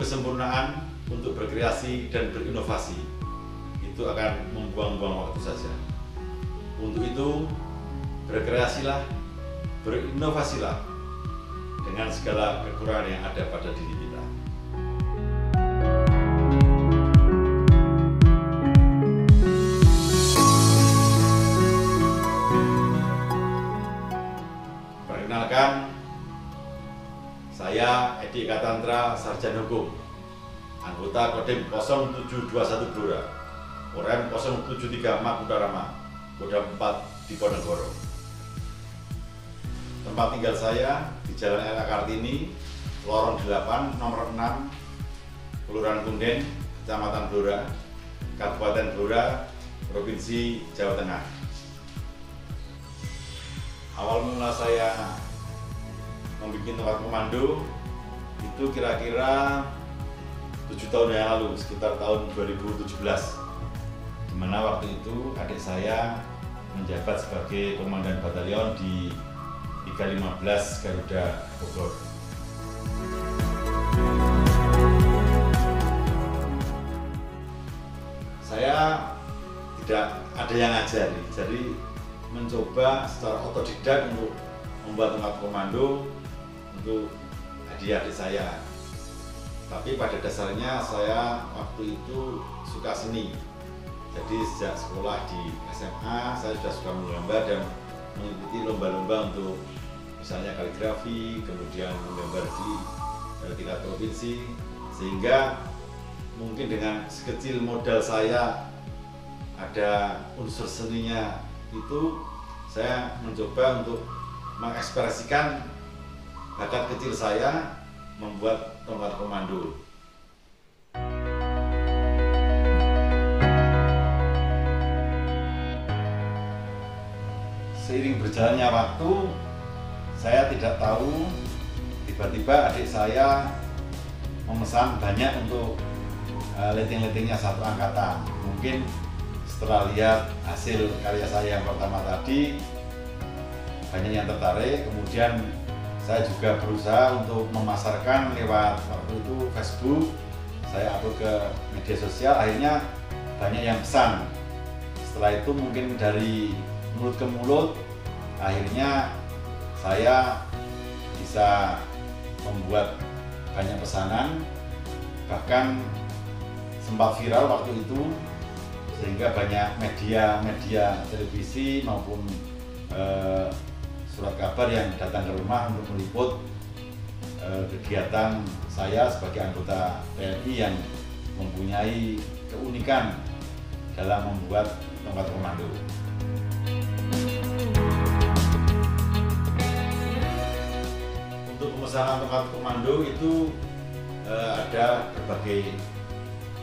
kesempurnaan untuk berkreasi dan berinovasi itu akan membuang-buang waktu saja. Untuk itu, berkreasilah, berinovasilah dengan segala kekurangan yang ada pada diri kita. Perkenalkan, saya Edi Eka Tantra, Sarjana Hukum, anggota Kodim 0721 Blora, Korem 073 Makudarama, Kodam 4 di Ponorogo. Tempat tinggal saya di Jalan R.A. Kartini, Lorong 8, Nomor 6, Kelurahan Kunden, Kecamatan Blora, Kabupaten Blora, Provinsi Jawa Tengah. Awal mula saya membuat tempat komando itu kira-kira 7 tahun yang lalu, sekitar tahun 2017, di mana waktu itu adik saya menjabat sebagai komandan batalion di 315 Garuda Bogor. Saya tidak ada yang ngajari, jadi mencoba secara otodidak untuk membuat tempat komando untuk adik-adik saya. Tapi pada dasarnya saya waktu itu suka seni. Jadi sejak sekolah di SMA saya sudah suka menggambar dan mengikuti lomba-lomba untuk misalnya kaligrafi, kemudian menggambar di tingkat provinsi, sehingga mungkin dengan sekecil modal saya ada unsur seninya itu, saya mencoba untuk mengekspresikan bakat kecil saya membuat tempat komando. Seiring berjalannya waktu, saya tidak tahu, tiba-tiba adik saya memesan banyak untuk letting-lettingnya satu angkatan. Mungkin setelah lihat hasil karya saya yang pertama tadi, banyak yang tertarik. Kemudian saya juga berusaha untuk memasarkan lewat waktu itu Facebook. Saya upload ke media sosial, akhirnya banyak yang pesan. Setelah itu mungkin dari mulut ke mulut, akhirnya saya bisa membuat banyak pesanan, bahkan sempat viral waktu itu, sehingga banyak media televisi maupun surat kabar yang datang ke rumah untuk meliput kegiatan saya sebagai anggota TNI yang mempunyai keunikan dalam membuat tempat komando. Untuk pemesanan tempat komando itu ada berbagai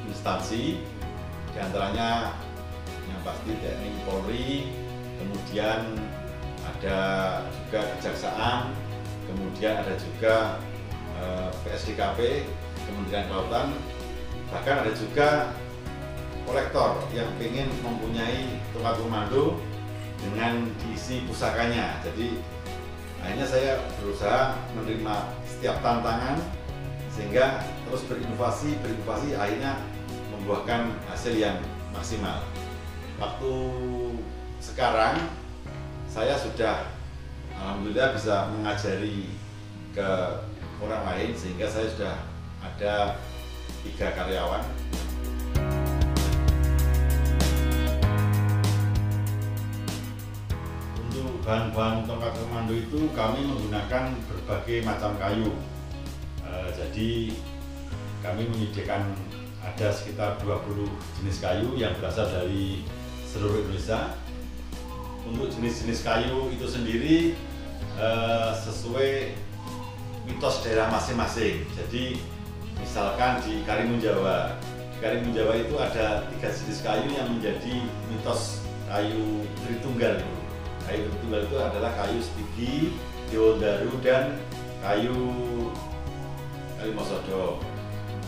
instansi, diantaranya yang pasti TNI Polri, kemudian ada juga Kejaksaan, kemudian ada juga PSDKP, Kementerian Kelautan, bahkan ada juga kolektor yang ingin mempunyai tempat komando dengan diisi pusakanya. Jadi akhirnya saya berusaha menerima setiap tantangan sehingga terus berinovasi akhirnya membuahkan hasil yang maksimal. Waktu sekarang saya sudah alhamdulillah bisa mengajari ke orang lain, sehingga saya sudah ada 3 karyawan. Untuk bahan-bahan tempat komando itu kami menggunakan berbagai macam kayu. Jadi kami menyediakan ada sekitar 20 jenis kayu yang berasal dari seluruh Indonesia. Untuk jenis-jenis kayu itu sendiri sesuai mitos daerah masing-masing. Jadi misalkan di Karimun Jawa itu ada 3 jenis kayu yang menjadi mitos kayu Tritunggal. Kayu Tritunggal itu adalah kayu stigi, deodara, dan kayu Kalimosodo.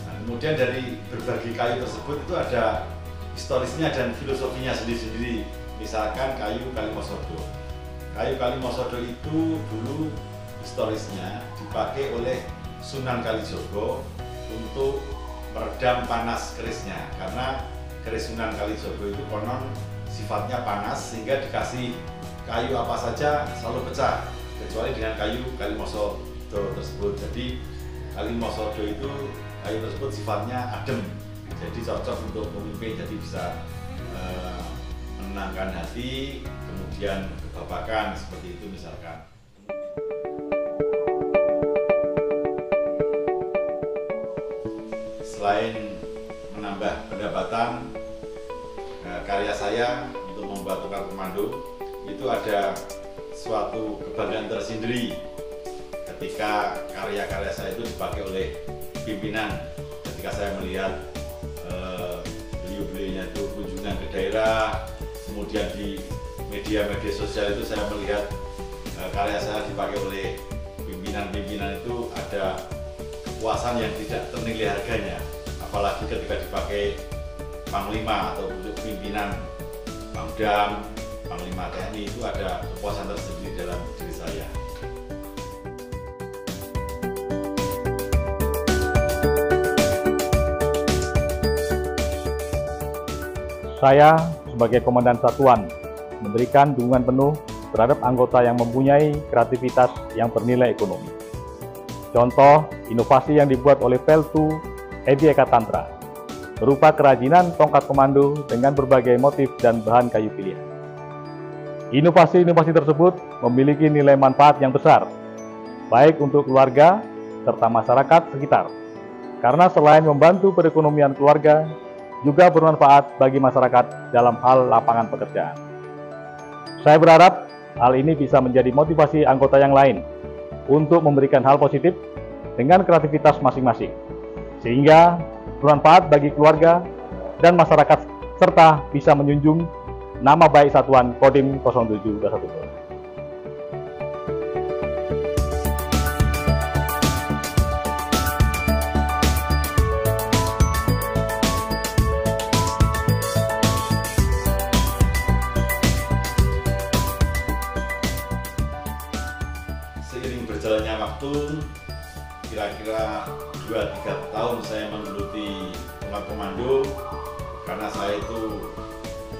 Nah, kemudian dari berbagai kayu tersebut itu ada historisnya dan filosofinya sendiri-sendiri. Misalkan kayu Kalimosodo. Kayu Kalimosodo itu dulu historisnya dipakai oleh Sunan Kalijogo untuk meredam panas kerisnya, karena keris Sunan Kalijogo itu konon sifatnya panas sehingga dikasih kayu apa saja selalu pecah, kecuali dengan kayu Kalimosodo tersebut. Jadi Kalimosodo itu kayu tersebut sifatnya adem, jadi cocok untuk memimpin, jadi bisa menenangkan hati, kemudian kebapakan seperti itu misalkan. Selain menambah pendapatan, karya saya untuk membuat tongkat komando itu ada suatu kebanggaan tersendiri ketika karya-karya saya itu dipakai oleh pimpinan. Ketika saya melihat beliau-beliaunya itu kunjungan ke daerah, kemudian di media-media sosial itu saya melihat karya saya dipakai oleh pimpinan-pimpinan, itu ada kepuasan yang tidak ternilai harganya. Apalagi ketika dipakai Panglima atau untuk pimpinan Pangdam, Panglima TNI, itu ada kepuasan tersendiri dalam diri saya. Saya sebagai komandan satuan memberikan dukungan penuh terhadap anggota yang mempunyai kreativitas yang bernilai ekonomi. Contoh inovasi yang dibuat oleh Peltu Edi Eka Tantra berupa kerajinan tongkat komando dengan berbagai motif dan bahan kayu pilihan. Inovasi-inovasi tersebut memiliki nilai manfaat yang besar, baik untuk keluarga serta masyarakat sekitar, karena selain membantu perekonomian keluarga, juga bermanfaat bagi masyarakat dalam hal lapangan pekerjaan. Saya berharap hal ini bisa menjadi motivasi anggota yang lain untuk memberikan hal positif dengan kreativitas masing-masing, sehingga bermanfaat bagi keluarga dan masyarakat serta bisa menjunjung nama baik Satuan Kodim 07-12. Seiring berjalannya waktu, kira-kira 2-3 tahun saya menggeluti tongkat komando, karena saya itu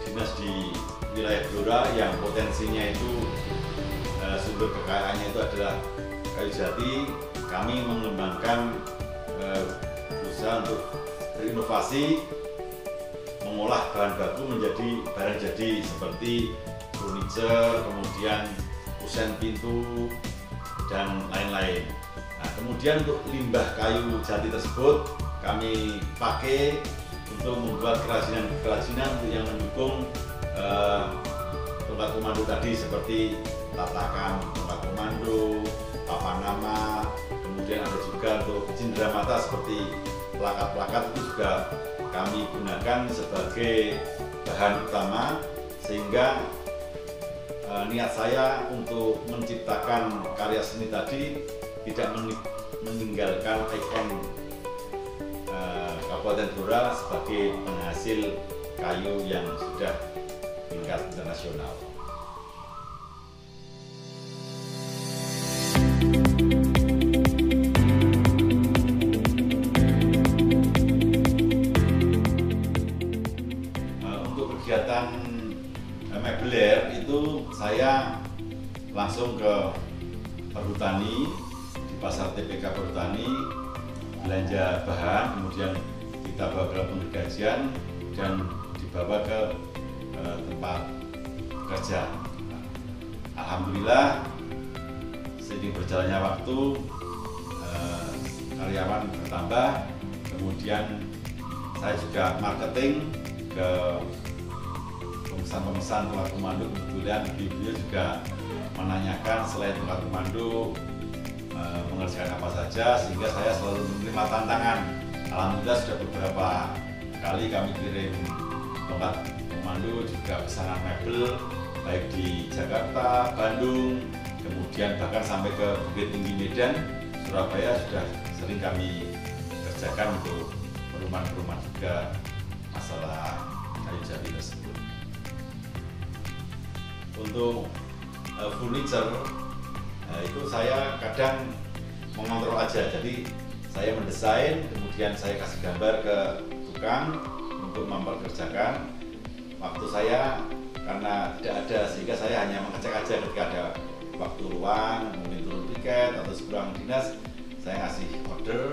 dinas di wilayah Blora yang potensinya itu sumber kekayaannya itu adalah kayu jati. Kami mengembangkan berusaha untuk berinovasi, mengolah bahan baku menjadi barang jadi seperti furniture, kemudian kusen pintu, dan lain-lain. Nah, kemudian untuk limbah kayu jati tersebut kami pakai untuk membuat kerajinan-kerajinan yang mendukung tongkat komando tadi, seperti tatakan tongkat komando, papan nama, kemudian ada juga untuk cindera mata seperti plakat-plakat, itu juga kami gunakan sebagai bahan utama, sehingga niat saya untuk menciptakan karya seni tadi tidak meninggalkan ikon Kabupaten Blora sebagai penghasil kayu yang sudah tingkat internasional. Untuk kegiatan mebeler itu saya langsung ke Perhutani, di pasar TPK Perhutani, belanja bahan, kemudian kita bawa ke penggajian dan dibawa ke tempat kerja. Alhamdulillah, seiring berjalannya waktu, karyawan bertambah, kemudian saya juga marketing ke pemesan-pemesan tongkat komando. Kebetulan beliau juga menanyakan selain tongkat komando mengerjakan apa saja, sehingga saya selalu menerima tantangan. Alhamdulillah sudah beberapa kali kami kirim tongkat komando, juga pesanan mebel baik di Jakarta, Bandung, kemudian bahkan sampai ke Bukit Tinggi Medan, Surabaya sudah sering kami kerjakan untuk perumahan-perumahan juga masalah kayu jati tersebut. Untuk furniture itu saya kadang mengontrol aja, jadi Saya mendesain, kemudian saya kasih gambar ke tukang untuk memperkerjakan. Waktu saya karena tidak ada, sehingga saya hanya mengecek aja ketika ada waktu luang, mungkin turun piket atau sepulang dinas, saya ngasih order,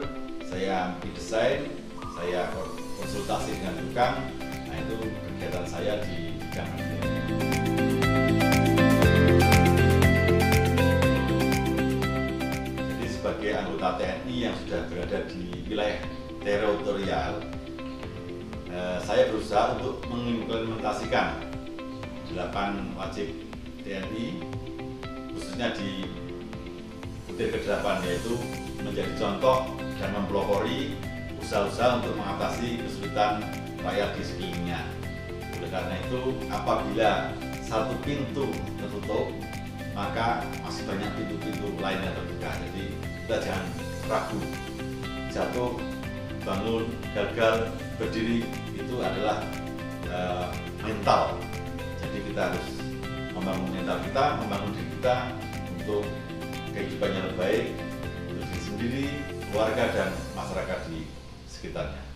saya desain, saya konsultasi dengan tukang. Nah, itu kegiatan saya di bidang ini. Jadi sebagai anggota TNI yang sudah berada di wilayah teritorial, saya berusaha untuk mengimplementasikan 8 wajib TNI, khususnya di butir ke-8, yaitu menjadi contoh dan mempelopori usaha-usaha untuk mengatasi kesulitan rakyat di sekelilingnya. Oleh karena itu, apabila satu pintu tertutup, maka masih banyak pintu-pintu lain yang terbuka. Jadi kita jangan ragu, jatuh, bangun, gagal, berdiri, itu adalah mental. Jadi kita harus membangun mental kita, membangun diri kita untuk kehidupan yang lebih baik untuk diri sendiri, keluarga, dan masyarakat di sekitarnya.